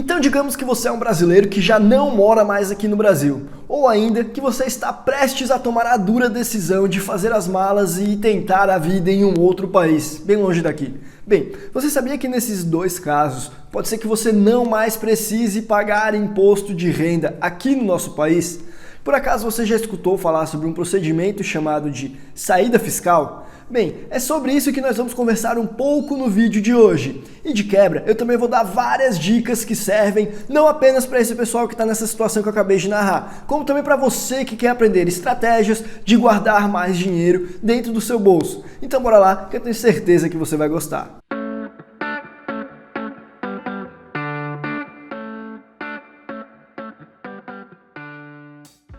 Então digamos que você é um brasileiro que já não mora mais aqui no Brasil, ou ainda que você está prestes a tomar a dura decisão de fazer as malas e tentar a vida em um outro país, bem longe daqui. Bem, você sabia que nesses dois casos, pode ser que você não mais precise pagar imposto de renda aqui no nosso país? Por acaso você já escutou falar sobre um procedimento chamado de saída fiscal? Bem, é sobre isso que nós vamos conversar um pouco no vídeo de hoje. E de quebra, eu também vou dar várias dicas que servem não apenas para esse pessoal que está nessa situação que eu acabei de narrar, como também para você que quer aprender estratégias de guardar mais dinheiro dentro do seu bolso. Então bora lá, que eu tenho certeza que você vai gostar.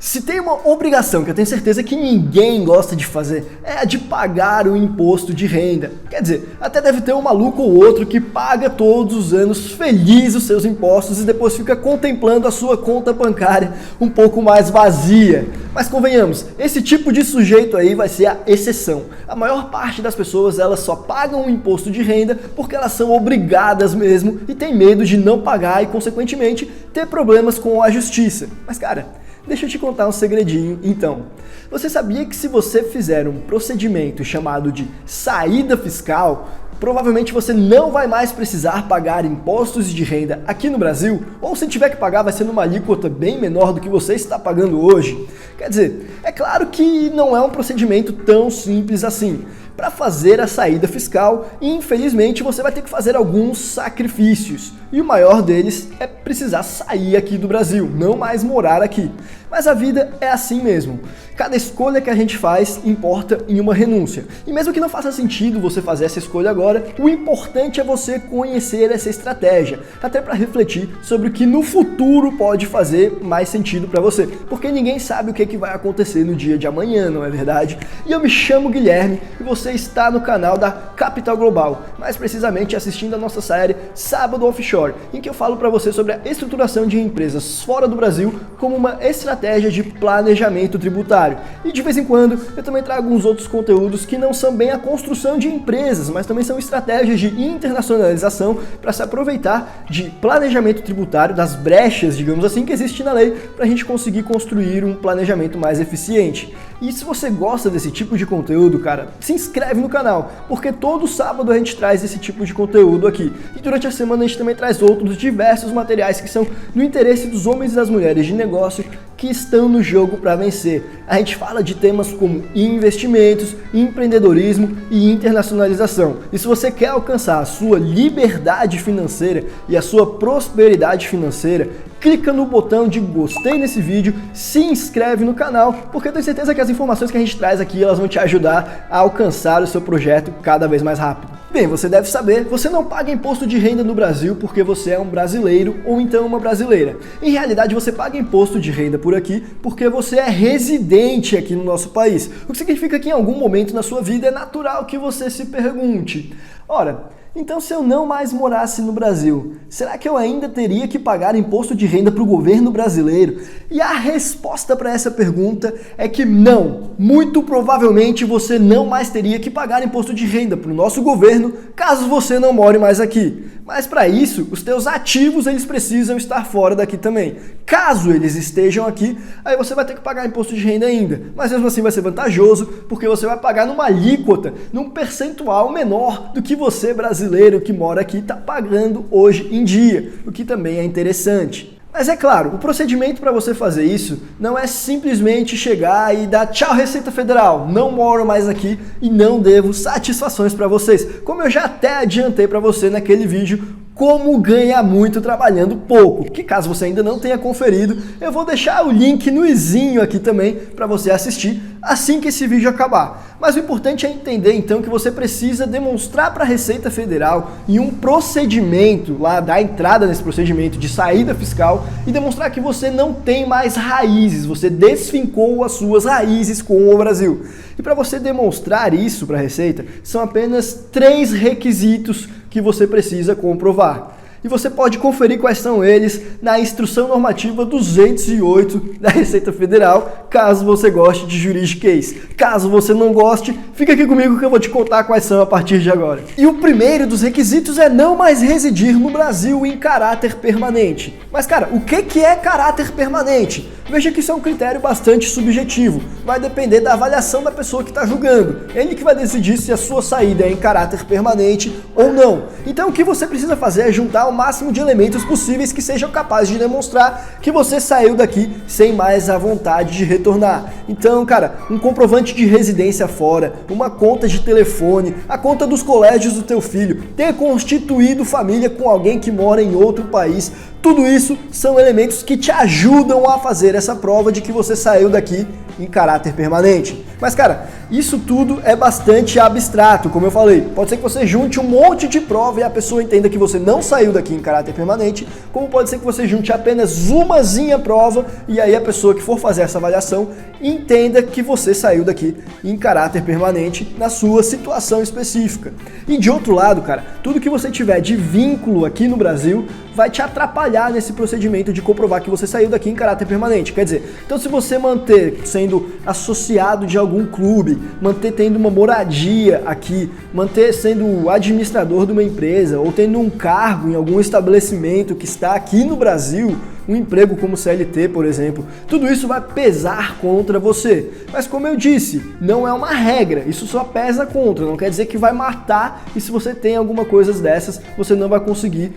Se tem uma obrigação que eu tenho certeza que ninguém gosta de fazer, é a de pagar o imposto de renda. Quer dizer, até deve ter um maluco ou outro que paga todos os anos feliz os seus impostos e depois fica contemplando a sua conta bancária um pouco mais vazia. Mas convenhamos, esse tipo de sujeito aí vai ser a exceção. A maior parte das pessoas, elas só pagam o imposto de renda porque elas são obrigadas mesmo e têm medo de não pagar e, consequentemente, ter problemas com a justiça. Mas cara, deixa eu te contar um segredinho, então. Você sabia que se você fizer um procedimento chamado de saída fiscal, provavelmente você não vai mais precisar pagar impostos de renda aqui no Brasil? Ou se tiver que pagar, vai ser numa alíquota bem menor do que você está pagando hoje? Quer dizer, é claro que não é um procedimento tão simples assim. Para fazer a saída fiscal, infelizmente você vai ter que fazer alguns sacrifícios. E o maior deles é precisar sair aqui do Brasil, não mais morar aqui. Mas a vida é assim mesmo. Cada escolha que a gente faz importa em uma renúncia. E mesmo que não faça sentido você fazer essa escolha agora, o importante é você conhecer essa estratégia, até para refletir sobre o que no futuro pode fazer mais sentido para você. Porque ninguém sabe o que vai acontecer no dia de amanhã, não é verdade? E eu me chamo Guilherme e você está no canal da Capital Global, mais precisamente assistindo a nossa série Sábado Offshore, em que eu falo para você sobre a estruturação de empresas fora do Brasil como uma estratégia de planejamento tributário. E de vez em quando eu também trago alguns outros conteúdos que não são bem a construção de empresas, mas também são estratégias de internacionalização para se aproveitar de planejamento tributário, das brechas, digamos assim, que existe na lei, para a gente conseguir construir um planejamento mais eficiente. E se você gosta desse tipo de conteúdo, cara, se inscreve no canal, porque todo sábado a gente traz esse tipo de conteúdo aqui. E durante a semana a gente também traz outros diversos materiais que são no interesse dos homens e das mulheres de negócio que estão no jogo para vencer. A gente fala de temas como investimentos, empreendedorismo e internacionalização. E se você quer alcançar a sua liberdade financeira e a sua prosperidade financeira, clica no botão de gostei nesse vídeo, se inscreve no canal, porque eu tenho certeza que as informações que a gente traz aqui, elas vão te ajudar a alcançar o seu projeto cada vez mais rápido. Bem, você deve saber, você não paga imposto de renda no Brasil porque você é um brasileiro ou então uma brasileira. Em realidade, você paga imposto de renda por aqui porque você é residente aqui no nosso país. O que significa que em algum momento na sua vida é natural que você se pergunte: ora, então se eu não mais morasse no Brasil, será que eu ainda teria que pagar imposto de renda para o governo brasileiro? E a resposta para essa pergunta é que não. Muito provavelmente você não mais teria que pagar imposto de renda para o nosso governo caso você não more mais aqui. Mas para isso, os teus ativos eles precisam estar fora daqui também. Caso eles estejam aqui, aí você vai ter que pagar imposto de renda ainda. Mas mesmo assim vai ser vantajoso, porque você vai pagar numa alíquota, num percentual menor do que você, brasileiro que mora aqui, está pagando hoje em dia, o que também é interessante. Mas é claro, o procedimento para você fazer isso não é simplesmente chegar e dar tchau Receita Federal, não moro mais aqui e não devo satisfações para vocês, como eu já até adiantei para você naquele vídeo como ganhar muito trabalhando pouco, que caso você ainda não tenha conferido, eu vou deixar o link no izinho aqui também para você assistir assim que esse vídeo acabar. Mas o importante é entender então que você precisa demonstrar para a Receita Federal em um procedimento, lá dar entrada nesse procedimento de saída fiscal e demonstrar que você não tem mais raízes, você desfincou as suas raízes com o Brasil. E para você demonstrar isso para a Receita, são apenas 3 requisitos que você precisa comprovar. E você pode conferir quais são eles na Instrução Normativa 208 da Receita Federal, caso você goste de juridiquês. Caso você não goste, fica aqui comigo que eu vou te contar quais são a partir de agora. E o primeiro dos requisitos é não mais residir no Brasil em caráter permanente. Mas cara, o que é caráter permanente? Veja que isso é um critério bastante subjetivo, vai depender da avaliação da pessoa que está julgando. Ele que vai decidir se a sua saída é em caráter permanente ou não. Então o que você precisa fazer é juntar o máximo de elementos possíveis que sejam capazes de demonstrar que você saiu daqui sem mais a vontade de retornar. Então, cara, um comprovante de residência fora, uma conta de telefone, a conta dos colégios do teu filho, ter constituído família com alguém que mora em outro país, tudo isso são elementos que te ajudam a fazer essa prova de que você saiu daqui em caráter permanente. Mas cara, isso tudo é bastante abstrato, como eu falei. Pode ser que você junte um monte de prova e a pessoa entenda que você não saiu daqui em caráter permanente, como pode ser que você junte apenas umazinha prova e aí a pessoa que for fazer essa avaliação entenda que você saiu daqui em caráter permanente na sua situação específica. E de outro lado, cara, tudo que você tiver de vínculo aqui no Brasil vai te atrapalhar nesse procedimento de comprovar que você saiu daqui em caráter permanente. Quer dizer, então se você manter sendo associado de algum clube, manter tendo uma moradia aqui, manter sendo administrador de uma empresa ou tendo um cargo em algum estabelecimento que está aqui no Brasil, um emprego como CLT, por exemplo, tudo isso vai pesar contra você. Mas como eu disse, não é uma regra, isso só pesa contra, não quer dizer que vai matar e se você tem alguma coisa dessas, você não vai conseguir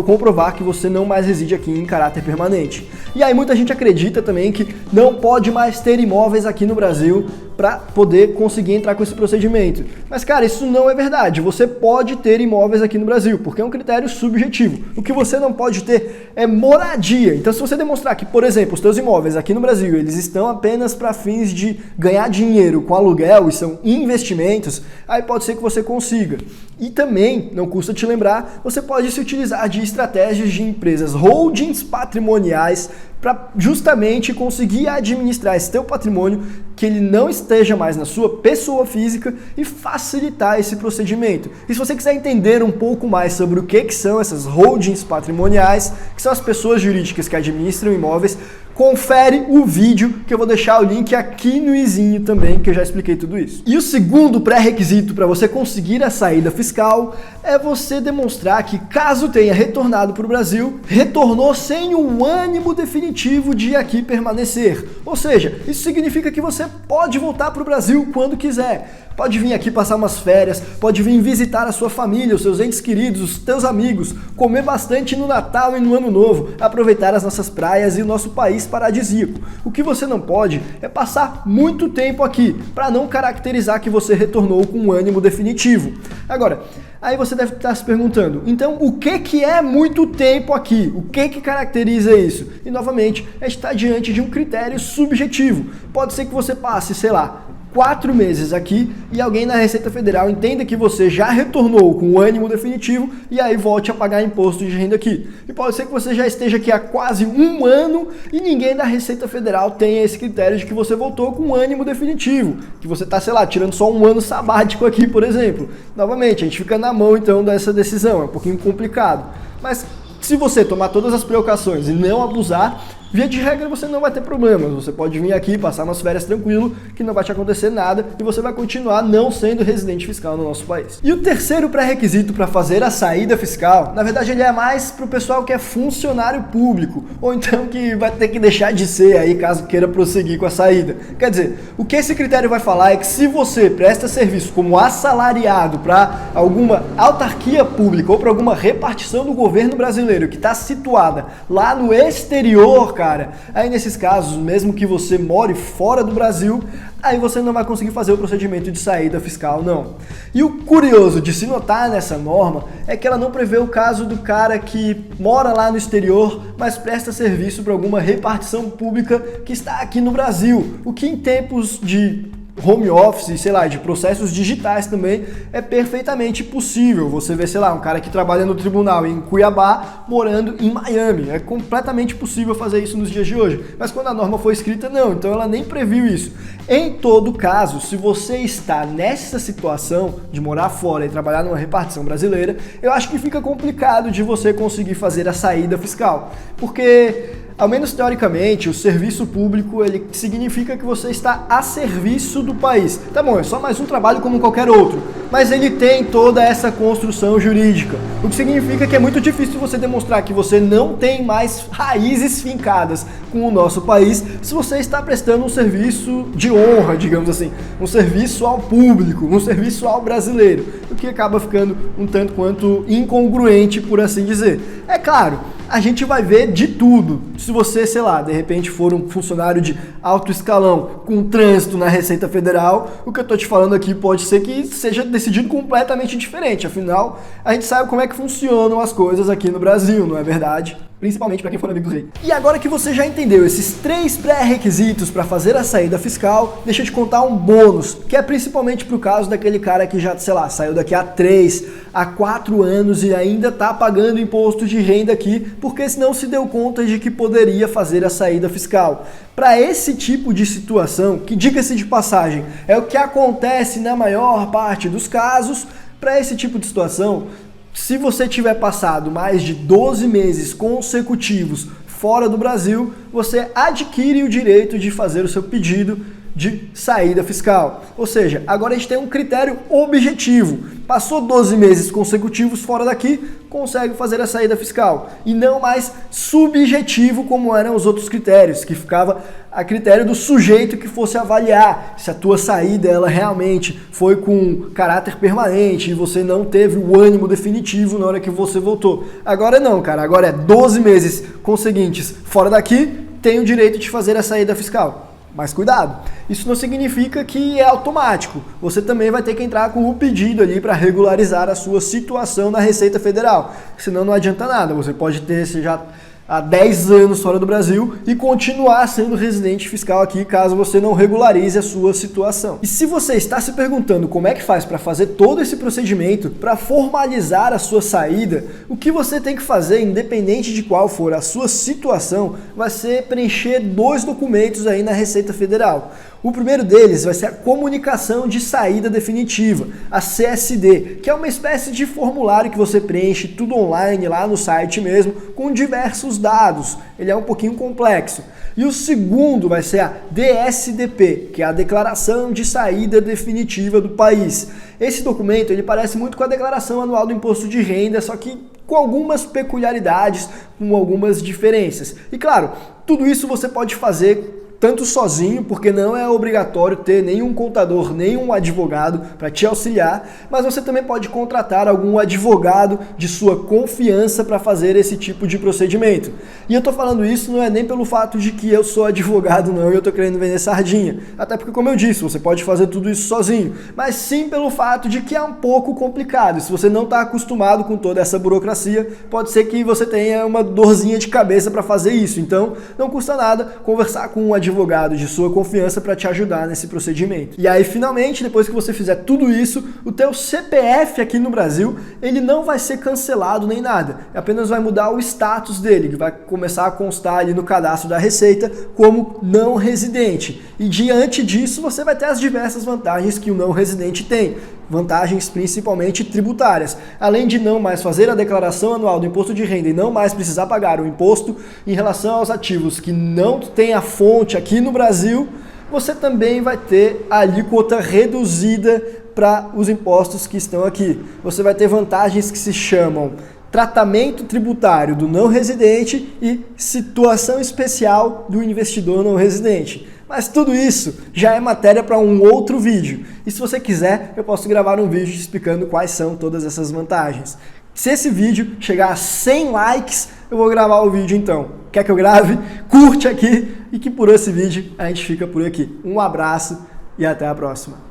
comprovar que você não mais reside aqui em caráter permanente. E aí muita gente acredita também que não pode mais ter imóveis aqui no Brasil para poder conseguir entrar com esse procedimento. Mas cara, isso não é verdade. Você pode ter imóveis aqui no Brasil, porque é um critério subjetivo. O que você não pode ter é moradia. Então se você demonstrar que, por exemplo, os seus imóveis aqui no Brasil, eles estão apenas para fins de ganhar dinheiro com aluguel e são investimentos, aí pode ser que você consiga. E também, não custa te lembrar, você pode se utilizar de estratégias de empresas holdings patrimoniais para justamente conseguir administrar esse teu patrimônio, que ele não esteja mais na sua pessoa física e facilitar esse procedimento. E se você quiser entender um pouco mais sobre o que são essas holdings patrimoniais, que são as pessoas jurídicas que administram imóveis, confere o vídeo que eu vou deixar o link aqui no izinho também, que eu já expliquei tudo isso. E o segundo pré-requisito para você conseguir a saída fiscal é você demonstrar que, caso tenha retornado para o Brasil, retornou sem o ânimo definitivo de aqui permanecer. Ou seja, isso significa que você pode voltar para o Brasil quando quiser. Pode vir aqui passar umas férias, pode vir visitar a sua família, os seus entes queridos, os teus amigos, comer bastante no Natal e no Ano Novo, aproveitar as nossas praias e o nosso país paradisíaco. O que você não pode é passar muito tempo aqui, para não caracterizar que você retornou com um ânimo definitivo. Agora, aí você deve estar se perguntando, então o que é muito tempo aqui? O que caracteriza isso? E novamente, a gente está diante de um critério subjetivo. Pode ser que você passe, sei lá, 4 meses aqui e alguém na Receita Federal entenda que você já retornou com o ânimo definitivo e aí volte a pagar imposto de renda aqui. E pode ser que você já esteja aqui há quase 1 ano e ninguém da Receita Federal tenha esse critério de que você voltou com o ânimo definitivo, que você está, sei lá, tirando só 1 ano sabático aqui, por exemplo. Novamente, a gente fica na mão então dessa decisão, é um pouquinho complicado. Mas se você tomar todas as precauções e não abusar, via de regra você não vai ter problemas, você pode vir aqui passar umas férias tranquilo, que não vai te acontecer nada e você vai continuar não sendo residente fiscal no nosso país. E o terceiro pré-requisito para fazer a saída fiscal, na verdade ele é mais para o pessoal que é funcionário público, ou então que vai ter que deixar de ser aí caso queira prosseguir com a saída. Quer dizer, o que esse critério vai falar é que se você presta serviço como assalariado para alguma autarquia pública ou para alguma repartição do governo brasileiro que está situada lá no exterior, cara, aí nesses casos, mesmo que você more fora do Brasil, aí você não vai conseguir fazer o procedimento de saída fiscal, não. E o curioso de se notar nessa norma é que ela não prevê o caso do cara que mora lá no exterior, mas presta serviço para alguma repartição pública que está aqui no Brasil, o que em tempos de home office, sei lá, de processos digitais também é perfeitamente possível. Você vê, sei lá, um cara que trabalha no tribunal em Cuiabá morando em Miami. É completamente possível fazer isso nos dias de hoje. Mas quando a norma foi escrita, não. Então ela nem previu isso. Em todo caso, se você está nessa situação de morar fora e trabalhar numa repartição brasileira, eu acho que fica complicado de você conseguir fazer a saída fiscal. Porque Ao menos teoricamente, o serviço público ele significa que você está a serviço do país. Tá bom, é só mais um trabalho como qualquer outro, mas ele tem toda essa construção jurídica, o que significa que é muito difícil você demonstrar que você não tem mais raízes fincadas com o nosso país se você está prestando um serviço de honra, digamos assim, um serviço ao público, um serviço ao brasileiro, o que acaba ficando um tanto quanto incongruente, por assim dizer. É claro, a gente vai ver de tudo. Se você, sei lá, de repente for um funcionário de alto escalão com trânsito na Receita Federal, o que eu tô te falando aqui pode ser que seja decidido completamente diferente. Afinal, a gente sabe como é que funcionam as coisas aqui no Brasil, não é verdade? Principalmente para quem for amigo do rei. E agora que você já entendeu esses 3 pré-requisitos para fazer a saída fiscal, deixa eu te contar um bônus, que é principalmente pro caso daquele cara que já, sei lá, saiu daqui há 3, há 4 anos e ainda tá pagando imposto de renda aqui, porque não se deu conta de que poderia fazer a saída fiscal. Para esse tipo de situação, que diga-se de passagem, é o que acontece na maior parte dos casos, para esse tipo de situação, se você tiver passado mais de 12 meses consecutivos fora do Brasil, você adquire o direito de fazer o seu pedido de saída fiscal. Ou seja, agora a gente tem um critério objetivo. Passou 12 meses consecutivos fora daqui, consegue fazer a saída fiscal. E não mais subjetivo como eram os outros critérios, que ficava a critério do sujeito que fosse avaliar se a tua saída ela realmente foi com caráter permanente e você não teve o ânimo definitivo na hora que você voltou. Agora não, cara. Agora é 12 meses conseguintes fora daqui, tem o direito de fazer a saída fiscal. Mas cuidado, isso não significa que é automático. Você também vai ter que entrar com o pedido ali para regularizar a sua situação na Receita Federal. Senão não adianta nada. Você pode ter já há 10 anos fora do Brasil e continuar sendo residente fiscal aqui caso você não regularize a sua situação. E se você está se perguntando como é que faz para fazer todo esse procedimento, para formalizar a sua saída, o que você tem que fazer, independente de qual for a sua situação, vai ser preencher 2 documentos aí na Receita Federal. O primeiro deles vai ser a comunicação de saída definitiva, a CSD, que é uma espécie de formulário que você preenche tudo online lá no site mesmo, com diversos dados. Ele é um pouquinho complexo. E o segundo vai ser a DSDP, que é a Declaração de Saída Definitiva do País. Esse documento ele parece muito com a Declaração Anual do Imposto de Renda, só que com algumas peculiaridades, com algumas diferenças. E claro, tudo isso você pode fazer tanto sozinho, porque não é obrigatório ter nenhum contador, nenhum advogado para te auxiliar, mas você também pode contratar algum advogado de sua confiança para fazer esse tipo de procedimento. E eu tô falando isso não é nem pelo fato de que eu sou advogado não e eu tô querendo vender sardinha, até porque como eu disse, você pode fazer tudo isso sozinho, mas sim pelo fato de que é um pouco complicado. Se você não está acostumado com toda essa burocracia, pode ser que você tenha uma dorzinha de cabeça para fazer isso, então não custa nada conversar com um advogado de sua confiança para te ajudar nesse procedimento. E aí, finalmente, depois que você fizer tudo isso, o teu CPF aqui no Brasil, ele não vai ser cancelado nem nada. Apenas vai mudar o status dele, que vai começar a constar ali no cadastro da Receita como não residente. E diante disso, você vai ter as diversas vantagens que o não residente tem. Vantagens principalmente tributárias. Além de não mais fazer a declaração anual do imposto de renda e não mais precisar pagar o imposto em relação aos ativos que não têm a fonte aqui no Brasil, você também vai ter a alíquota reduzida para os impostos que estão aqui. Você vai ter vantagens que se chamam tratamento tributário do não residente e situação especial do investidor não residente. Mas tudo isso já é matéria para um outro vídeo. E se você quiser, eu posso gravar um vídeo explicando quais são todas essas vantagens. Se esse vídeo chegar a 100 likes, eu vou gravar o vídeo então. Quer que eu grave? Curte aqui e que por esse vídeo a gente fica por aqui. Um abraço e até a próxima.